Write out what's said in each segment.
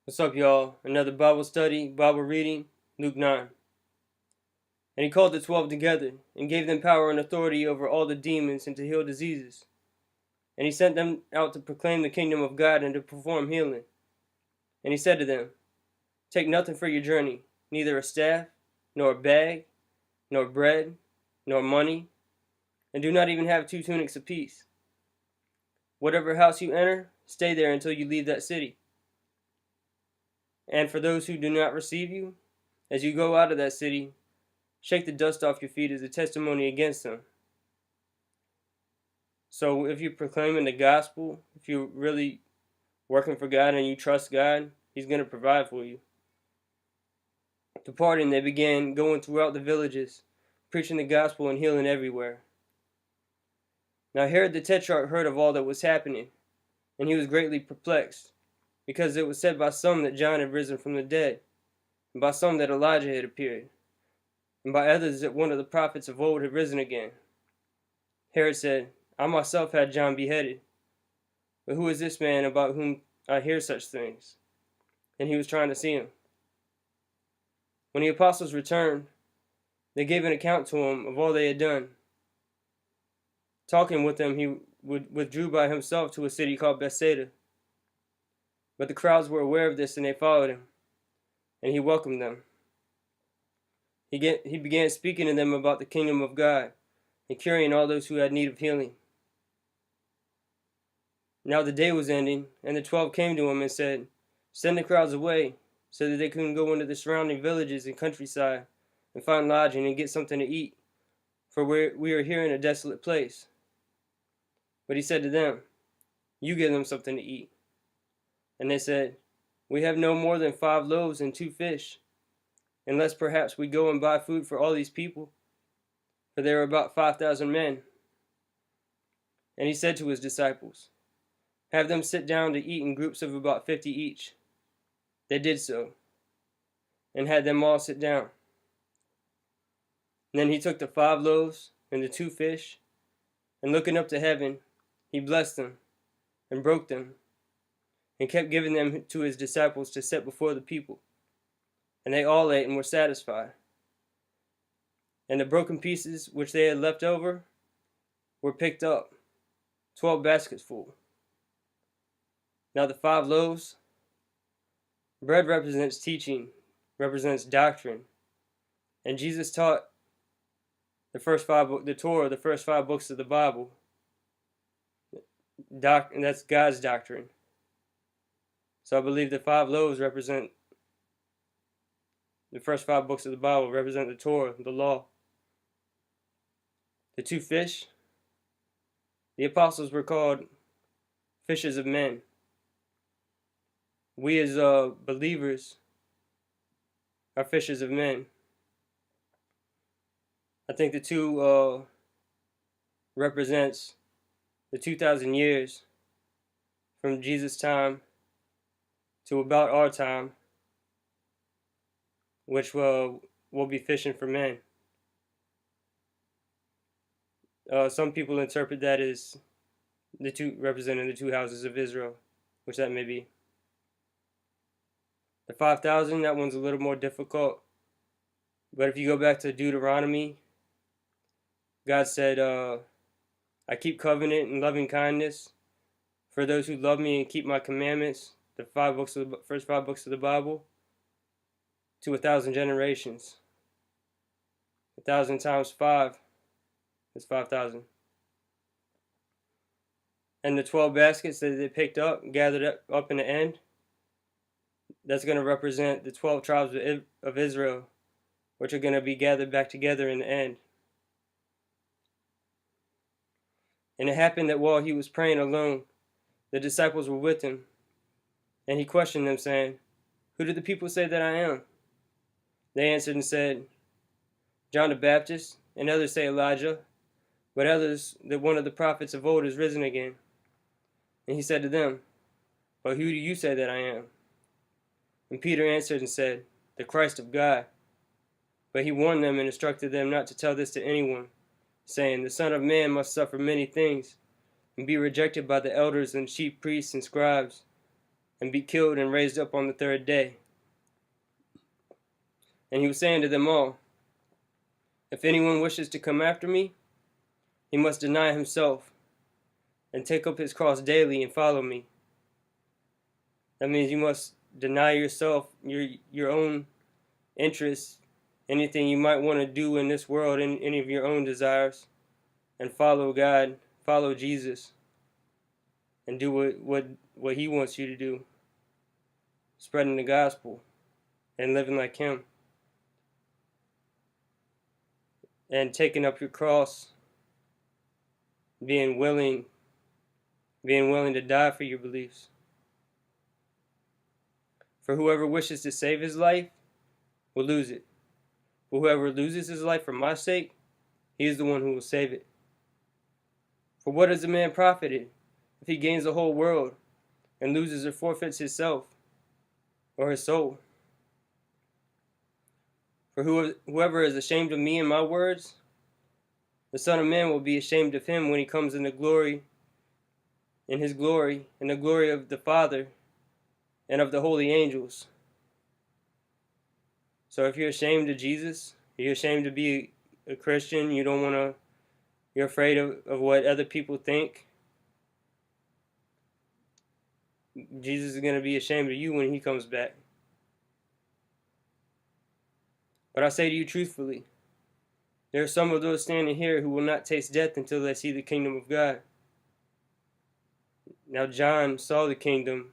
What's up, y'all? Another Bible study, Bible reading, Luke 9. And he called the 12 together, and gave them power and authority over all the demons and to heal diseases. And he sent them out to proclaim the kingdom of God and to perform healing. And he said to them, Take nothing for your journey, neither a staff, nor a bag, nor bread, nor money, and do not even have 2 tunics apiece. Whatever house you enter, stay there until you leave that city. And for those who do not receive you, as you go out of that city, shake the dust off your feet as a testimony against them. So if you're proclaiming the gospel, if you're really working for God and you trust God, He's going to provide for you. Departing, they began going throughout the villages, preaching the gospel and healing everywhere. Now Herod the Tetrarch heard of all that was happening, and he was greatly perplexed, because it was said by some that John had risen from the dead, and by some that Elijah had appeared, and by others that one of the prophets of old had risen again. Herod said, I myself had John beheaded, but who is this man about whom I hear such things? And he was trying to see him. When the apostles returned, they gave an account to him of all they had done. Talking with them, he withdrew by himself to a city called Bethsaida. But the crowds were aware of this, and they followed him, and he welcomed them. He began speaking to them about the kingdom of God, and curing all those who had need of healing. Now the day was ending, and the 12 came to him and said, Send the crowds away, so that they can go into the surrounding villages and countryside, and find lodging and get something to eat, for we are here in a desolate place. But he said to them, You give them something to eat. And they said, We have no more than 5 loaves and 2 fish, unless perhaps we go and buy food for all these people, for there are about 5,000 men. And he said to his disciples, Have them sit down to eat in groups of about 50 each. They did so, and had them all sit down. And then he took the 5 loaves and the 2 fish, and looking up to heaven, he blessed them, and broke them, and kept giving them to his disciples to set before the people. And they all ate and were satisfied. And the broken pieces which they had left over were picked up, 12 baskets full. Now the 5 loaves, bread represents teaching, represents doctrine. And Jesus taught the Torah, the first 5 books of the Bible. And that's God's doctrine. So I believe the 5 loaves represent the first 5 books of the Bible, represent the Torah, the law. The 2 fish, the apostles were called fishers of men. We as believers are fishers of men. I think the 2 represents the 2,000 years from Jesus' time to about our time, which we'll be fishing for men. Some people interpret that as the 2 representing the 2 houses of Israel, which that may be. The 5,000, that one's a little more difficult. But if you go back to Deuteronomy, God said, I keep covenant and loving kindness for those who love me and keep my commandments, the first 5 books of the Bible, to 1,000 generations. 1,000 times 5 is 5,000. And the 12 baskets that they picked up, gathered up in the end, that's going to represent the 12 tribes of Israel, which are going to be gathered back together in the end. And it happened that while he was praying alone, the disciples were with him, and he questioned them, saying, Who do the people say that I am? They answered and said, John the Baptist, and others say Elijah, but others that one of the prophets of old is risen again. And he said to them, But who do you say that I am? And Peter answered and said, The Christ of God. But he warned them and instructed them not to tell this to anyone, saying, The Son of Man must suffer many things, and be rejected by the elders and chief priests and scribes, and be killed and raised up on the third day. And he was saying to them all, if anyone wishes to come after me, he must deny himself and take up his cross daily and follow me. That means you must deny yourself, your own interests, anything you might want to do in this world, any of your own desires, and follow God, follow Jesus, and do what he wants you to do, spreading the gospel and living like him, and taking up your cross, being willing to die for your beliefs. For whoever wishes to save his life will lose it. But whoever loses his life for my sake, he is the one who will save it. For what is a man profited if he gains the whole world and loses or forfeits himself or his soul? For whoever is ashamed of me and my words, the Son of Man will be ashamed of him when he comes in his glory, in the glory of the Father and of the holy angels. So if you're ashamed of Jesus, you're ashamed to be a Christian, you're afraid of what other people think, Jesus is going to be ashamed of you when he comes back. But I say to you truthfully, there are some of those standing here who will not taste death until they see the kingdom of God. Now John saw the kingdom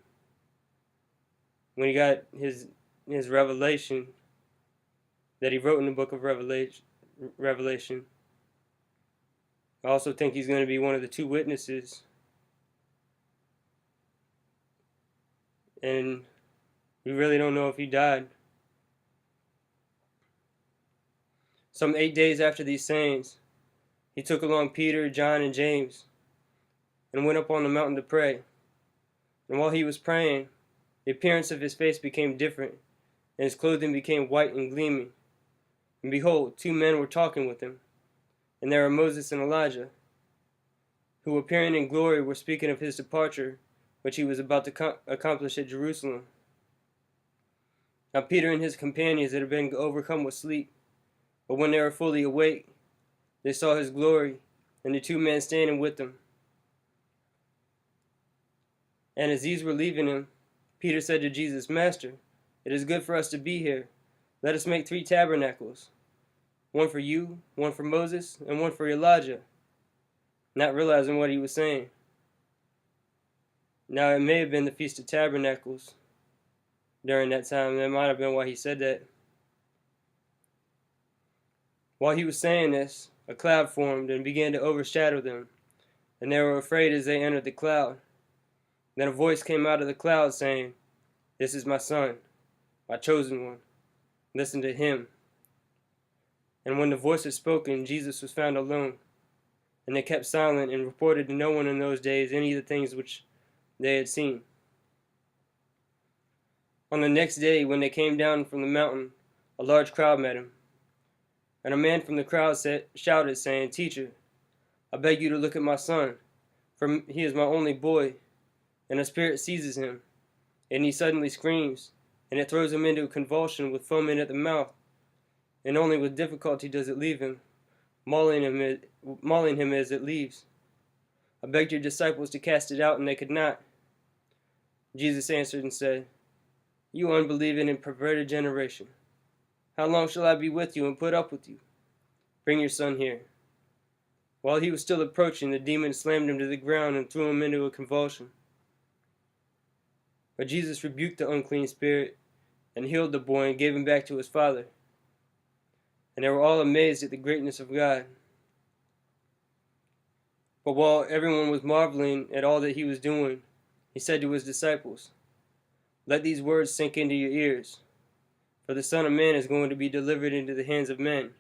when he got his revelation that he wrote in the book of Revelation. I also think he's going to be one of the two witnesses. And we really don't know if he died. Some 8 days after these sayings, he took along Peter, John, and James, and went up on the mountain to pray. And while he was praying, the appearance of his face became different, and his clothing became white and gleaming. And behold, 2 men were talking with him, and they were Moses and Elijah, who appearing in glory were speaking of his departure, which he was about to accomplish at Jerusalem. Now Peter and his companions had been overcome with sleep, but when they were fully awake, they saw his glory, and the 2 men standing with him. And as these were leaving him, Peter said to Jesus, Master, it is good for us to be here. Let us make 3 tabernacles, one for you, one for Moses, and one for Elijah, not realizing what he was saying. Now it may have been the Feast of Tabernacles during that time. That might have been why he said that. While he was saying this, a cloud formed and began to overshadow them, and they were afraid as they entered the cloud. Then a voice came out of the cloud saying, This is my son, my chosen one. Listen to him. And when the voice had spoken, Jesus was found alone. And they kept silent and reported to no one in those days any of the things which they had seen. On the next day, when they came down from the mountain, a large crowd met him. And a man from the crowd shouted, saying, Teacher, I beg you to look at my son, for he is my only boy. And a spirit seizes him, and he suddenly screams, and it throws him into a convulsion with foaming at the mouth, and only with difficulty does it leave him, mauling him as it leaves. I begged your disciples to cast it out, and they could not. Jesus answered and said, You unbelieving and perverted generation, how long shall I be with you and put up with you? Bring your son here. While he was still approaching, the demon slammed him to the ground and threw him into a convulsion. But Jesus rebuked the unclean spirit and healed the boy and gave him back to his father. And they were all amazed at the greatness of God. But while everyone was marveling at all that he was doing, he said to his disciples, Let these words sink into your ears, for the Son of Man is going to be delivered into the hands of men.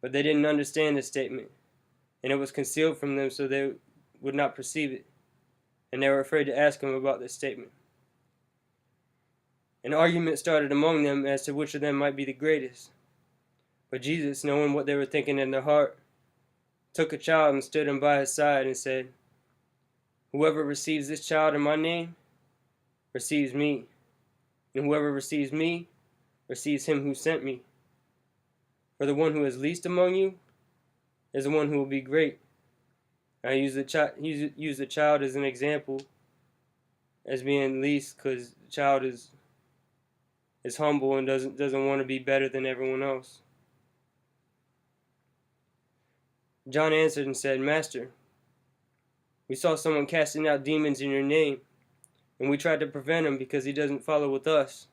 But they didn't understand this statement, and it was concealed from them so they would not perceive it, and they were afraid to ask him about this statement. An argument started among them as to which of them might be the greatest. But Jesus, knowing what they were thinking in their heart, took a child and stood him by his side and said, Whoever receives this child in my name receives me, and whoever receives me receives him who sent me. For the one who is least among you is the one who will be great. I use the child as an example, as being least, because the child is humble and doesn't want to be better than everyone else. John answered and said, Master, we saw someone casting out demons in your name, and we tried to prevent him because he doesn't follow with us.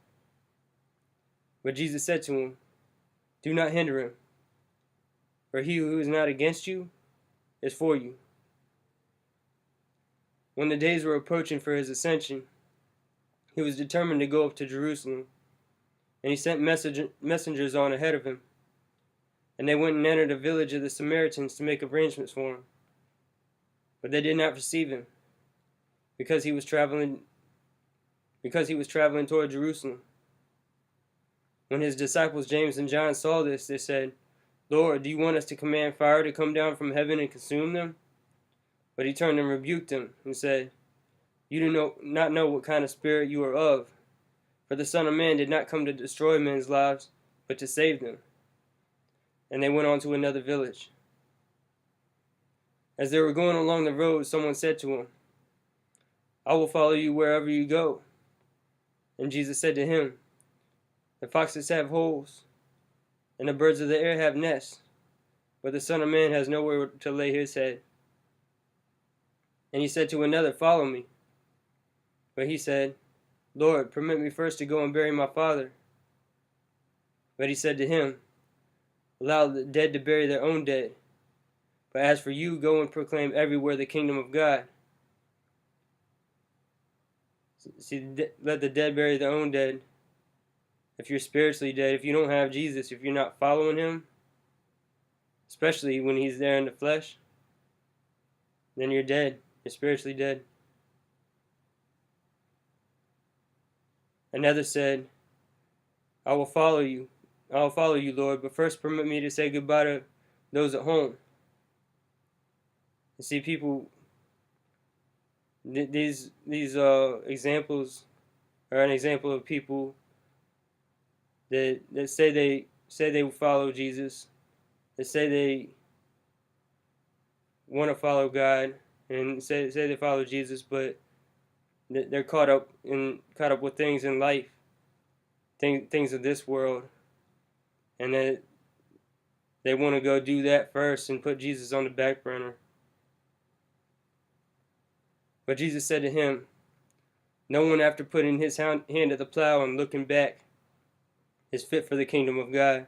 But Jesus said to him, do not hinder him, for he who is not against you is for you. When the days were approaching for his ascension, he was determined to go up to Jerusalem, and he sent messengers on ahead of him. And they went and entered a village of the Samaritans to make arrangements for him. But they did not receive him, because he was traveling toward Jerusalem. When his disciples James and John saw this, they said, Lord, do you want us to command fire to come down from heaven and consume them? But he turned and rebuked them and said, you do not know what kind of spirit you are of, for the Son of Man did not come to destroy men's lives, but to save them. And they went on to another village. As they were going along the road, someone said to him, I will follow you wherever you go. And Jesus said to him, the foxes have holes, and the birds of the air have nests, but the Son of Man has nowhere to lay his head. And he said to another, follow me. But he said, Lord, permit me first to go and bury my father. But he said to him, allow the dead to bury their own dead. But as for you, go and proclaim everywhere the kingdom of God. See, let the dead bury their own dead. If you're spiritually dead, if you don't have Jesus, if you're not following him, especially when he's there in the flesh, then you're dead. You're spiritually dead. Another said, I will follow you, Lord, but first permit me to say goodbye to those at home. You see, people, these examples are an example of people that say they will follow Jesus, that say they want to follow God, and say they follow Jesus, but they're caught up with things in life, things of this world, and that they want to go do that first and put Jesus on the back burner. But Jesus said to him, no one after putting his hand at the plow and looking back is fit for the kingdom of God.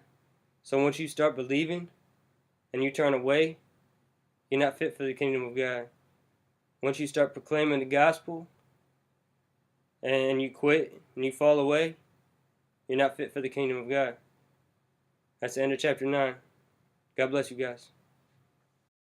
So once you start believing and you turn away, you're not fit for the kingdom of God. Once you start proclaiming the gospel and you quit and you fall away, you're not fit for the kingdom of God. That's the end of chapter 9. God bless you guys.